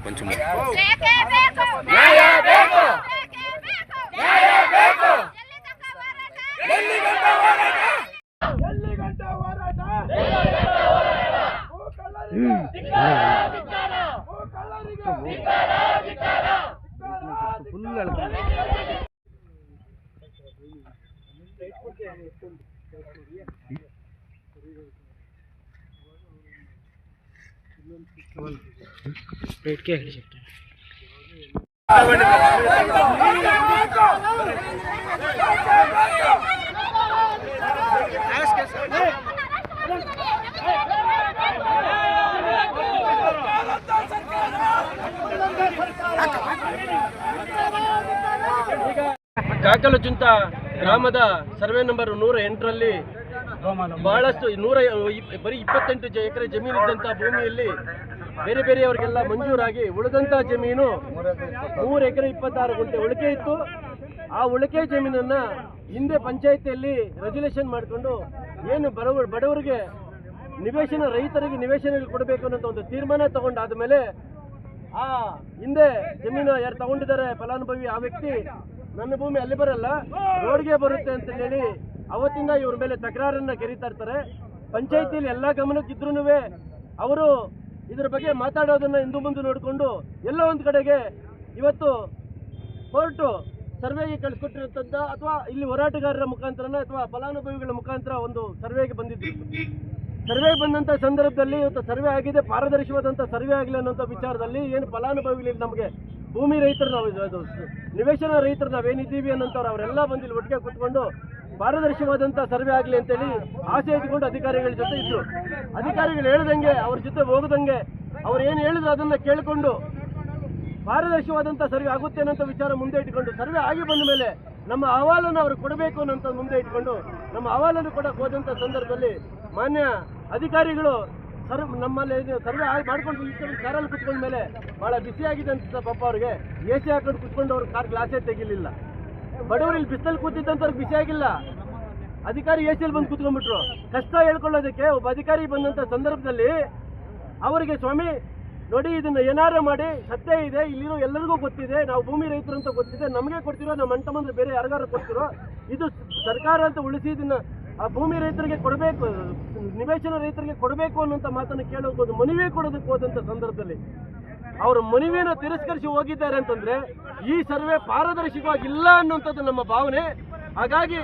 ಪಂಚಮ पेट के हिट सकते हैं। ಕಾಕಲಚುಂತ ಗ್ರಾಮದ ಸರ್ವೆ ನಂಬರ್ 108ರಲ್ಲಿ ಬಹಳಷ್ಟು ಬರೀ 28 ಎಕರೆ ಜಮೀನಿದ್ದಂಥ ಭೂಮಿಯಲ್ಲಿ ಬೇರೆ ಬೇರೆಯವರಿಗೆಲ್ಲ ಮಂಜೂರಾಗಿ ಉಳಿದಂಥ ಜಮೀನು 3 ಎಕರೆ 26 ಗುಂಟೆ ಉಳಿಕೆ ಇತ್ತು. ಆ ಉಳಿಕೆ ಜಮೀನನ್ನು ಹಿಂದೆ ಪಂಚಾಯಿತಿಯಲ್ಲಿ ರೆಜುಲೇಷನ್ ಮಾಡಿಕೊಂಡು ಏನು ಬಡವರಿಗೆ ರೈತರಿಗೆ ನಿವೇಶನ ಕೊಡಬೇಕು ಅನ್ನೋ ಒಂದು ತೀರ್ಮಾನ ತಗೊಂಡಾದ ಮೇಲೆ ಆ ಹಿಂದೆ ಜಮೀನು ಯಾರು ತಗೊಂಡಿದ್ದಾರೆ ಫಲಾನುಭವಿ ಆ ವ್ಯಕ್ತಿ ನನ್ನ ಭೂಮಿ ಅಲ್ಲಿ ಬರಲ್ಲ ರೋಡ್ಗೆ ಬರುತ್ತೆ ಅಂತ ಹೇಳಿ ಅವತ್ತಿಂದ ಇವ್ರ ಮೇಲೆ ತಕರಾರನ್ನ ಕೆರೀತಾ ಇರ್ತಾರೆ. ಪಂಚಾಯಿತಿಯಲ್ಲಿ ಎಲ್ಲ ಗಮನಕ್ಕಿದ್ರೂ ಅವರು ಇದರ ಬಗ್ಗೆ ಮಾತಾಡೋದನ್ನ ಹಿಂದು ಮುಂದೆ ನೋಡಿಕೊಂಡು ಎಲ್ಲೋ ಒಂದು ಕಡೆಗೆ ಇವತ್ತು ಕೋರ್ಟು ಸರ್ವೆಗೆ ಕಳಿಸ್ಕೊಟ್ಟಿರುತ್ತಂತ ಅಥವಾ ಇಲ್ಲಿ ಹೋರಾಟಗಾರರ ಮುಖಾಂತರನ ಅಥವಾ ಫಲಾನುಭವಿಗಳ ಮುಖಾಂತರ ಒಂದು ಸರ್ವೆಗೆ ಬಂದಿದ್ದು. ಸರ್ವೆಗೆ ಬಂದಂಥ ಸಂದರ್ಭದಲ್ಲಿ ಇವತ್ತು ಸರ್ವೆ ಆಗಿದೆ, ಪಾರದರ್ಶಕವಾದಂಥ ಸರ್ವೆ ಆಗಲಿ ಅನ್ನೋಂಥ ವಿಚಾರದಲ್ಲಿ ಏನು ಫಲಾನುಭವಿಗಳಿಗೆ ನಮಗೆ ಭೂಮಿ ರೈತರು ನಾವು ನಿವೇಶನ ರೈತರು ನಾವೇನಿದ್ದೀವಿ ಅನ್ನೋಂಥವ್ರು ಅವರೆಲ್ಲ ಬಂದಿಲ್ಲಿ ಒಟ್ಟಿಗೆ ಕೂತ್ಕೊಂಡು ಪಾರದರ್ಶಕವಾದಂಥ ಸರ್ವೆ ಆಗಲಿ ಅಂತೇಳಿ ಆಸೆ ಇಟ್ಕೊಂಡು ಅಧಿಕಾರಿಗಳ ಜೊತೆ ಇದ್ರು. ಅಧಿಕಾರಿಗಳು ಹೇಳ್ದಂಗೆ ಅವ್ರ ಜೊತೆ ಹೋಗದಂಗೆ ಅವ್ರು ಏನು ಹೇಳಿದ್ರು ಅದನ್ನು ಕೇಳಿಕೊಂಡು ಪಾರದರ್ಶಕವಾದಂಥ ಸರ್ವೆ ಆಗುತ್ತೆ ಅನ್ನೋಂಥ ವಿಚಾರ ಮುಂದೆ ಇಟ್ಕೊಂಡು ಸರ್ವೆ ಆಗಿ ಬಂದ ಮೇಲೆ ನಮ್ಮ ಅಹವಾಲನ್ನು ಅವರು ಕೊಡಬೇಕು ಅನ್ನೋಂಥ ಮುಂದೆ ಇಟ್ಕೊಂಡು ನಮ್ಮ ಅಹವಾಲನ್ನು ಕೊಡಕ್ಕೆ ಹೋದಂಥ ಸಂದರ್ಭದಲ್ಲಿ ಮಾನ್ಯ ಅಧಿಕಾರಿಗಳು ನಮ್ಮಲ್ಲಿ ಸರ್ವೆ ಮಾಡ್ಕೊಂಡು ಕಾರಲ್ಲಿ ಕುತ್ಕೊಂಡ ಮೇಲೆ ಭಾಳ ಬಿಸಿಯಾಗಿದೆ ಅಂತ ಪಾಪ ಅವ್ರಿಗೆ AC ಹಾಕೊಂಡು ಕುತ್ಕೊಂಡು ಅವ್ರ ಕಾರ್ ಗ್ಲಾಸೇ ತೆಗಿಲಿಲ್ಲ. ಬಡವರು ಇಲ್ಲಿ ಬಿಸಿಲಲ್ಲಿ ಕೂತಿದ್ದಂಥವ್ರಿಗೆ ಬಿಸಿ ಆಗಿಲ್ಲ, ಅಧಿಕಾರಿ AC ಬಂದು ಕೂತ್ಕೊಂಡ್ಬಿಟ್ರು. ಕಷ್ಟ ಹೇಳ್ಕೊಳ್ಳೋದಕ್ಕೆ ಒಬ್ಬ ಅಧಿಕಾರಿ ಬಂದಂಥ ಸಂದರ್ಭದಲ್ಲಿ ಅವರಿಗೆ ಸ್ವಾಮಿ ನೋಡಿ ಇದನ್ನ ಏನಾರು ಮಾಡಿ ಸತ್ಯ ಇದೆ, ಇಲ್ಲಿರೋ ಎಲ್ಲರಿಗೂ ಗೊತ್ತಿದೆ, ನಾವು ಭೂಮಿ ರೈತರು ಅಂತ ಗೊತ್ತಿದೆ, ನಮಗೆ ಕೊಡ್ತಿರೋ ನಮ್ಮ ಅಂಟ ಬಂದ್ರೆ ಬೇರೆ ಯಾರಿಗಾರು ಕೊಡ್ತಿರೋ, ಇದು ಸರ್ಕಾರ ಅಂತ ಉಳಿಸಿ ಇದನ್ನ ಆ ಭೂಮಿ ರೈತರಿಗೆ ಕೊಡಬೇಕು, ನಿವೇಶನ ರೈತರಿಗೆ ಕೊಡಬೇಕು ಅನ್ನೋಂಥ ಮಾತನ್ನು ಕೇಳೋದು ಮನವಿ ಕೊಡೋದಕ್ಕೆ ಹೋದಂಥ ಸಂದರ್ಭದಲ್ಲಿ ಅವರು ಮನವಿಯನ್ನು ತಿರಸ್ಕರಿಸಿ ಹೋಗಿದ್ದಾರೆ ಅಂತಂದ್ರೆ ಈ ಸರ್ವೆ ಪಾರದರ್ಶಕವಾಗಿಲ್ಲ ಅನ್ನುವಂಥದ್ದು ನಮ್ಮ ಭಾವನೆ. ಹಾಗಾಗಿ